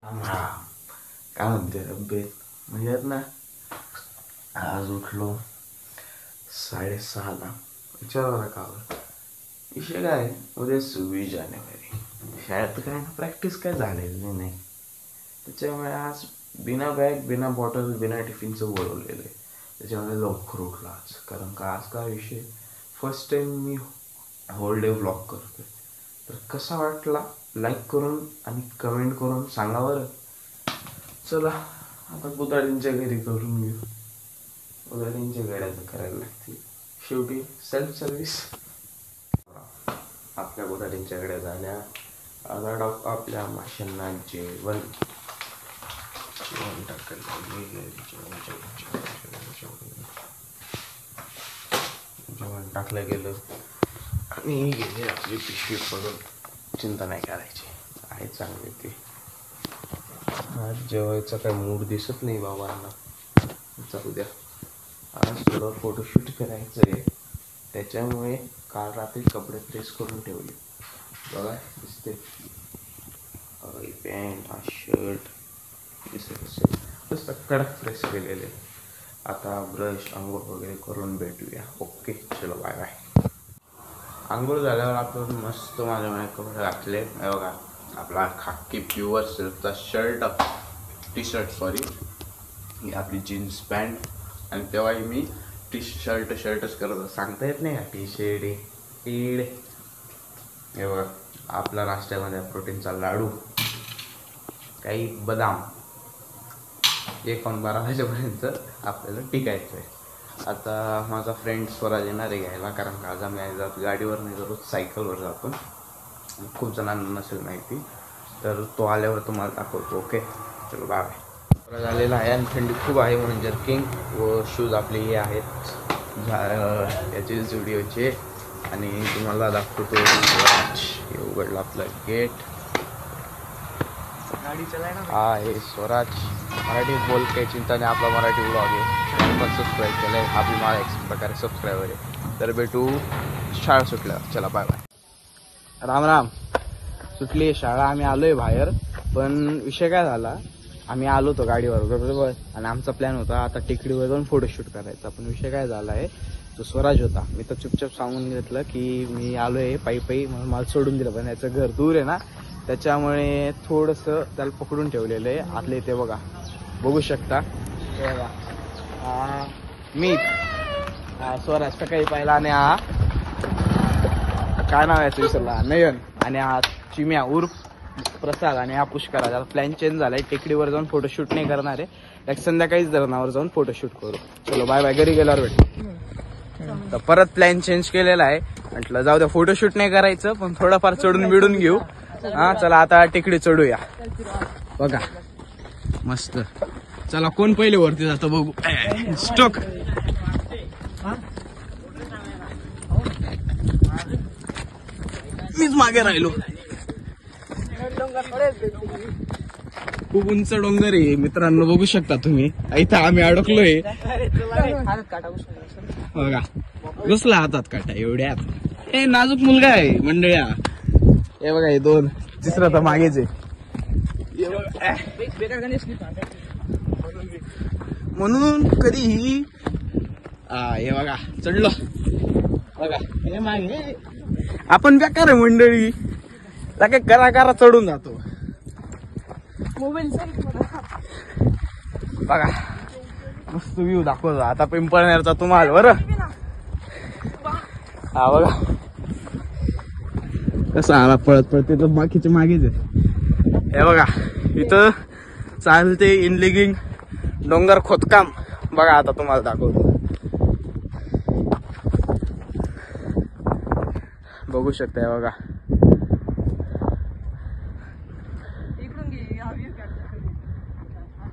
काय म्हणते तब्येत म्हणजे ना. आज उठलो 6:30ला. विचारा का विषय काय, उद्या 26 जानेवारी. शाळेत काय ना प्रॅक्टिस काय झालेली नाही, त्याच्यामुळे आज बिना बॅग बिना बॉटल बिना टिफिनचं बोलवलेलं आहे. त्याच्यामुळे लवकर उठलो आज, कारण का आज काय विषय, फर्स्ट टाइम मी होल डे व्लॉग करतोय. तर कसा वाटला लाईक करून आणि कमेंट करून सांगा बरं. चला आता बुधाडींच्या घरी करून घेऊ. बुधाडींच्या गाड्याचं करायला लागते, शेवटी सेल्फ सर्व्हिस. आपल्या बुधाडींच्या गाड्या झाल्या. आता आपल्या माशांना जेवण टाकलं गेलं आणि गेले आपली पिशवी पडून. चिंता नाही करायची, आहे चांगली ती. आज जेवायचा काय मूड दिसत नाही बाबांना. चालू द्या, आज थोडं फोटोशूट करायचं आहे, त्याच्यामुळे काल रात्री कपडे प्रेस करून ठेवले. बघा दिसते, पॅन्ट हा शर्ट दिसते तसं कडक प्रेस केलेले. आता ब्रश आंघोळ वगैरे करून भेटूया. ओके चलो बाय बाय. आंघोळ झाल्यावर आपण मस्त माझ्या कपडे घातले. बघा आपला खाकी प्युअर सिल्कचा शर्ट, टी शर्ट ही आपली जीन्स पॅन्ट. आणि तेव्हाही मी शर्टच करत, सांगता येत नाही का टी शर्ट टीड. हे बघा आपला नाश्त्यामध्ये प्रोटीनचा लाडू, काही बदाम. 1-12 वाजेपर्यंत आपल्याला टिकायचं आहे. आता माझा फ्रेंड स्वराज येणार आहे घ्यायला, कारण का आज आम्ही गाडीवर नाही जातो, सायकलवर जातो. खूप जणांना नसेल माहिती, तर तो आल्यावर तुम्हाला दाखवतो. ओके चलो बाय बाय. स्वराज आलेला आहे आणि थंडी खूप आहे म्हणून जर्किंग व शूज आपले हे आहेत याचे जुडिओचे. आणि तुम्हाला दाखवतो स्वराज. हे उघडलं आपलं गेट. हा हे स्वराज मराठीत बोल, काही चिंता नाही. आपला मराठी ब्लॉग आहे, पण सबस्क्राईब केलं आहे. हा बी मला एक प्रकारे सबस्क्रायबर आहे. तर भेटू शाळा सुटल्यावर. चला बाय बाय. राम राम. सुटली शाळा, आम्ही आलोय बाहेर. पण विषय काय झाला, आम्ही आलो होतो गाडीवर बरोबर, आणि आमचा प्लॅन होता आता टेकडीवर जाऊन फोटोशूट करायचा. पण विषय काय झाला आहे, तो स्वराज होता. मी तर चुपचाप सांगून घेतलं की मी आलोय पायी म्हणून मला सोडून दिलं. पण याचं घर दूर आहे ना, त्याच्यामुळे थोडंसं त्याला पकडून ठेवलेलं आहे. आतले ते बघू शकता. हे बघा मी स्वराज सकाळी पाहिला. आणि हा काय नाव याचं विसरला, नयन. आणि हा चिम्या उर्फ प्रसाद. आणि हा पुष्करा. त्याला प्लॅन चेंज झालाय, टेकडीवर जाऊन फोटोशूट नाही करणार आहे, संध्याकाळीच धरणावर जाऊन फोटोशूट करू. चलो बाय बाय. घरी गेल्यावर भेटू. तर परत प्लॅन चेंज केलेला आहे. म्हटलं जाऊ द्या, फोटोशूट नाही करायचं, पण थोडंफार चढून बिडून घेऊ. हा चला आता टेकडी चढूया. बघा मस्त. चला कोण पहिले वरती जातो बघू. स्टॉक मीच मागे राहिलो. खूप उंच डोंगर आहे मित्रांनो, बघू शकता तुम्ही. इथं आम्ही अडकलोय. बघा घुसला हातात काटा एवढ्यात. हे नाजूक मुलगा आहे मंडळ्या. हे बघा हे दोन, तिसरा तर मागेच आहे. म्हणून कधीही हे बघा चढलो. बघा हे मागे आपण बेकार आहे मंडळी, काय करा चढून जातो. बघा मस्त व्ह्यू दाखवतो आता पिंपळनेरचा तुम्हाला बरं. हा बघा कसं आला पळत पळते, तर बाकीचे मागेच आहे. हे बघा इथं चालते इनलिगिंग डोंगर खोदकाम. बघा आता तुम्हाला दाखवतो, बघू शकता. बघा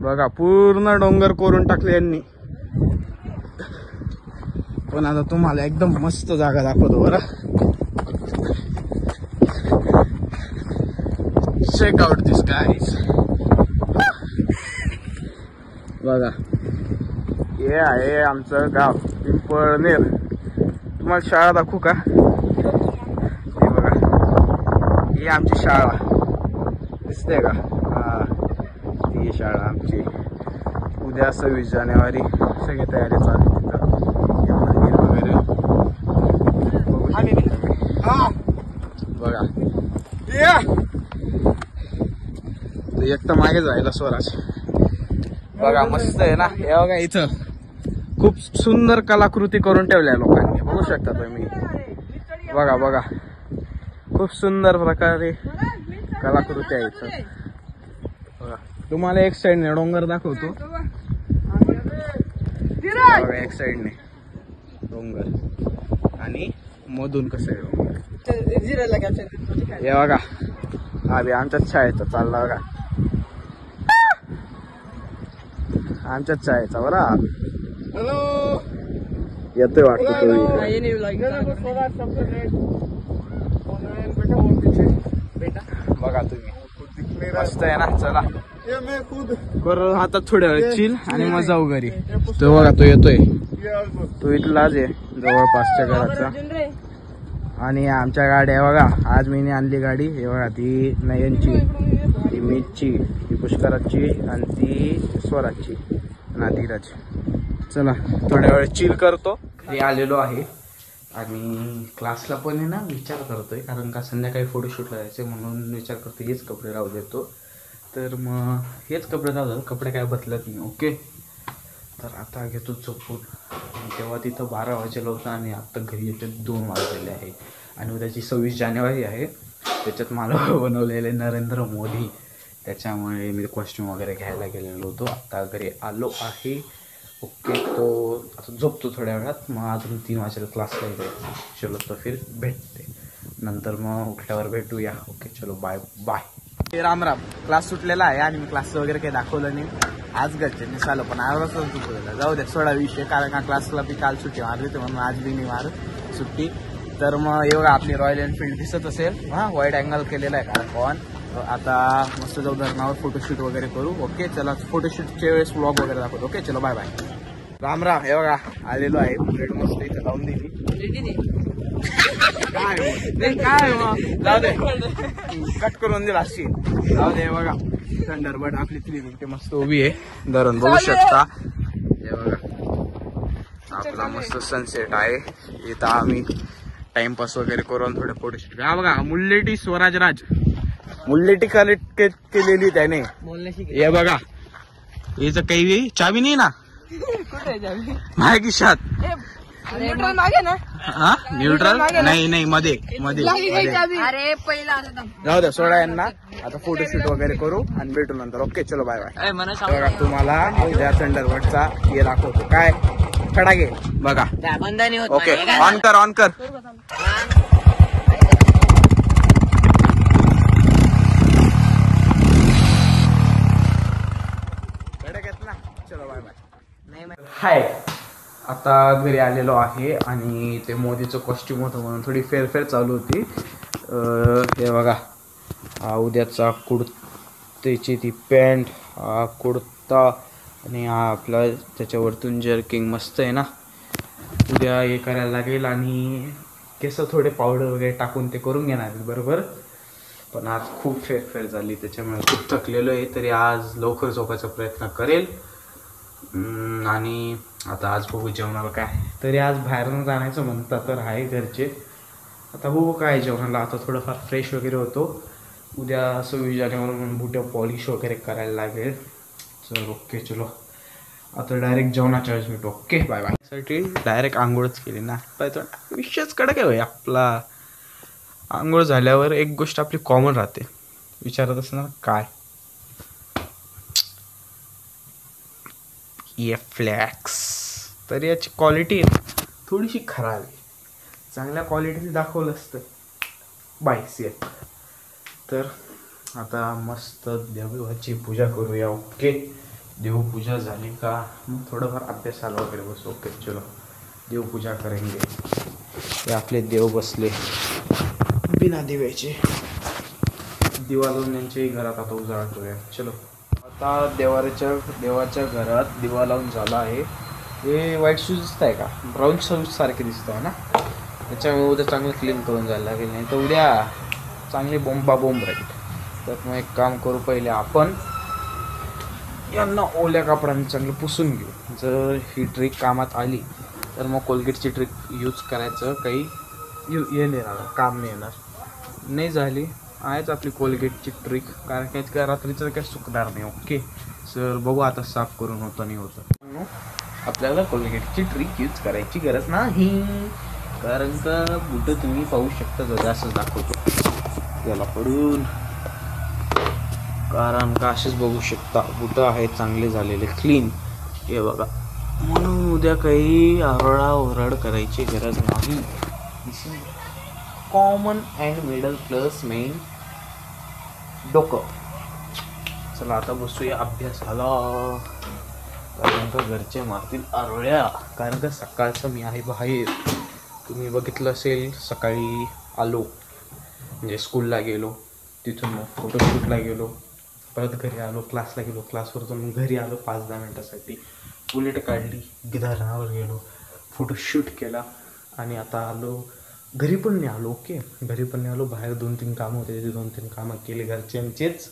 बघा पूर्ण डोंगर कोरून टाकले यांनी. पण आता तुम्हाला एकदम मस्त जागा दाखवतो बरं. चेक आउट दिस गाईज. बघा हे आहे आमचं गाव पिंपळनेर. तुम्हाला शाळा दाखवू का? हे बघा ही आमची शाळा दिसते का? शाळा आमची. उद्या 26 जानेवारी. सगळी तयारी चालू तिथं. मंदिर वगैरे बघा. एक तर मागे जायला स्वराज. बघा मस्त आहे ना. हे बघा इथं खूप सुंदर कलाकृती करून ठेवल्या लोकांनी. बघू शकता तुम्ही. बघा बघा खूप सुंदर प्रकारे कलाकृती आहे इथं. बघा तुम्हाला एक साइडने डोंगर दाखवतो. बघा एक साइडने डोंगर आणि मधून कसं आहे डोंगर. हे बघा अभि आमच्याच शाळेचा चालला बघा. आमच्याच शाळेचा बरा येतोय वाटतं बघा तुम्ही. मस्त आहे ना. चला करू आता थोड्या वेळ चिल आणि मग जाऊ घरी. तो बघा तो येतोय. तो इथलाच आहे जवळपासच्या घराचा. आणि आमच्या गाड्या बघा. आज मी आणली गाडी. हे बघा ती नयनची, ती मीचची, ती पुष्कराची आणि ती स्वराजची नाधीराज. चला थोड्या वेळ चिल करतो. घरी आलेलो आहे आणि क्लासला पण आहे ना विचार करतोय, कारण का संध्याकाळी फोटोशूटला जायचे म्हणून विचार करतो हेच कपडे राहू देतो. तर मग हेच कपडे राहू, कपडे काय बदलत नाही. ओके तर आता घेतो झोपून. तेव्हा तिथं 12 वाजेला होतं आणि आता घरी येते 2 वाजलेले आहे. आणि उद्याची 26 जानेवारी आहे. त्याच्यात मला बनवलेले नरेंद्र मोदी, त्याच्यामुळे मी कॉस्ट्यूम वगैरे घ्यायला गेलेलो होतो. आता घरी आलो आहे. ओके तो आता झोपतो थोड्या वेळात. मग अजून 3 वाजेला क्लासला जायचं. चलो तो फिर भेटते नंतर, मग उठल्यावर भेटूया. ओके चलो bye bye. Ram Ram. Class सुटलेला आहे आणि मी क्लास वगैरे काही दाखवलं नाही आज. घरच्यांनी चालू पण आवडच चुकवलं. जाऊ द्या सोडा विषय, कारण का क्लासला बी काल सुट्टी मारली होती म्हणून आज बी नाही मारत सुट्टी. तर मग एवढं आपली रॉयल एनफिल्ड दिसत असेल. हां वाईड अँगल केलेला आहे कारण कॉन. आता मस्त जाऊ धरणावर फोटोशूट वगैरे करू. ओके चला फोटोशूटच्या वेळेस व्लॉग वगैरे दाखवतो. ओके चलो बाय बाय. राम राम. हे बघा आलेलो आहे. बुलेट मस्त इथं लावून दिली. काय जाऊ दे कट करून दिला अशी. जाऊ दे. बघा थंडरबर्ड आपली 350 मस्त उभी आहे. धरण बघू शकता. हे बघा आपला मस्त सनसेट आहे. इथं आम्ही टाइमपास वगैरे करून थोडे फोटोशूट. हा बघा मुल्लेटी स्वराज राज, मुल्लेटी कलेक्ट केलेली त्याने. हे बघा याच काही चावी नाही ना माझ्या खिशात. मागे ना. हा न्यूट्रल नाही मध्ये मध्ये. जाऊ द्या सोडा यांना. आता फोटोशूट वगैरे करू आणि भेटू नंतर. ओके चलो बाय बाय. बघा तुम्हाला उद्या थंडरबर्डचा हे दाखवतो. काय खडा घे बघा. ओके ऑन कर ऑन कर. चलो बाय बाय. हाय आता घरी आलेलो आहे आणि ते मोदीचं कॉस्ट्युम होतं म्हणून थोडी फेरफेर चालू होती. हे बघा उद्याचा कुर्तेची ती पॅन्ट, कुर्ता आणि हा आपला त्याच्यावरतून जर्किंग मस्त आहे ना. उद्या हे करायला लागेल आणि केस थोडे पावडर वगैरे टाकून ते करून घेणार बरोबर. पण आज खूप फेरफेर झाली त्याच्यामुळे खूप थकलेलो आहे. तरी आज लवकर झोपायचा प्रयत्न करेल. आणि आता आज बघू जेवणाला काय. तरी आज बाहेरनं जाण्याचं म्हणतात तर आहे घरचे. आता बघू काय जेवणाला. आता थोडंफार फ्रेश वगैरे होतो. उद्या 26 जानेवारी म्हणून बुटं पॉलिश वगैरे करायला लागेल. चल ओके चलो आता डायरेक्ट जेवणाच्या वेळेस भेटू. Okay bye bye. साठी डायरेक्ट आंघोळच केली ना. विषयच कडक आहे आपला. आंघोळ झाल्यावर एक गोष्ट आपली कॉमन राहते. विचारत असणार काय फ्लॅक्स. तर याची क्वालिटी थोडीशी खराब आहे. चांगल्या क्वालिटीची दाखवलं असतं बायसेप. तर आता मस्त देवाची पूजा करूया. ओके देवपूजा झाली का मग थोडंफार अभ्यासाला वगैरे बसू. ओके चलो देवपूजा करेंगे. हे आपले देव बसले बिना दिव्याचे. दिवा लावून यांच्याही घरात आता उजाळा करूया. चलो आता देवाच्या घरात दिवा लावून झाला आहे. हे व्हाईट शूज दिसत आहे का, ब्राऊन शूज सारखे दिसत आहे ना. त्याच्यामुळे उद्या चांगलं क्लीन करून जायला लागेल, नाही तर उद्या चांगली बोंब राहील. तर मग एक काम करू, पहिले आपण यांना ओल्या कपड्यांनी चांगलं पुसून घेऊ. जर ही ट्रिक कामात आली तर मग कोलगेटची ट्रिक यूज करायचं काही हे नाही राहणार, काम नाही येणार. नाही झाली आहेच आपली कोलगेटची ट्रिक, कारण की काय रात्रीचं काही सुकणार नाही. ओके सर, बघू आता साफ करून होतं नाही होतं. आपल्याला कोलगेटची ट्रिक यूज करायची गरज नाही, कारण का बुटं तुम्ही पाहू शकता. जर असंच दाखवतो याला पडून, कारण का असेच बघू शकता बुटं आहेत चांगले झालेले क्लीन. हे बघा, म्हणून उद्या काही आरडाओरड करायची गरज नाही. Common and middle class main डोकं. चला आता बसूया अभ्यासाला, कारण का घरचे मारतील आरोळ्या. कारण का सकाळचं मी आहे बाहेर, तुम्ही बघितलं असेल. सकाळी आलो म्हणजे स्कूलला गेलो, तिथून मग फोटोशूटला गेलो, परत घरी आलो, क्लासला गेलो, क्लासवरतून घरी आलो 5-10 मिनटासाठी, बुलेट काढली, गिधारावर गेलो, फोटोशूट केला आणि आता आलो. घरी पण नाही आलो. ओके, घरी पण नाही आलो, बाहेर 2-3 कामं होते, ते 2-3 कामं केले घरच्यांचेच.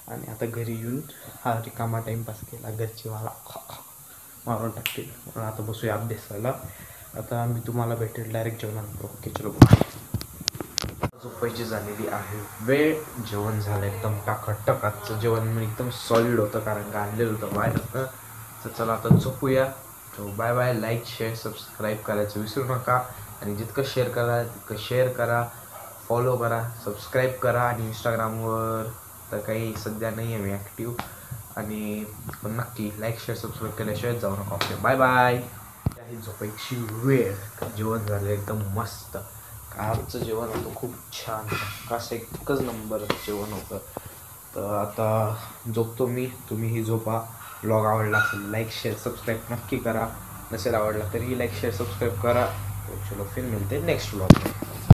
आणि आता घरी येऊन हा रिकामा टाईमपास केला. घरचे मला मारून टाकतील, म्हणून आता बसूया अभ्यासाला. आता मी तुम्हाला भेटेल डायरेक्ट जेवणानंतर. ओके चलो, झोपायची झालेली आहे वेळ. जेवण झालं एकदम टाकाटक. आजचं जेवण एकदम सॉलिड होतं, कारण का आणलेलं होतं बाहेर. तर चला आता झोपूया. तो bye bye. Like share subscribe करायचं विसरू नका, आणि जितकं शेअर करा तितकं शेअर करा, फॉलो करा, सबस्क्राईब करा. आणि इंस्टाग्रामवर तर काही सध्या नाही आहे मी ॲक्टिव्ह, आणि पण नक्की लाईक शेअर सबस्क्राईब केल्याशिवाय जाऊ नका. Okay bye bye. झोपायची वेळ. जेवण झालं एकदम मस्त. आजचं जेवण होतं खूप छान, कसं एकच नंबर जेवण होतं. तर आता झोपतो मी, तुम्हीही झोपा. ब्लॉग आवडला असेल लाईक शेअर सबस्क्राईब नक्की करा, नसेल आवडला तरीही लाईक शेअर सबस्क्राईब करा. चलो फिर मिलते नेक्स्ट ब्लॉग में.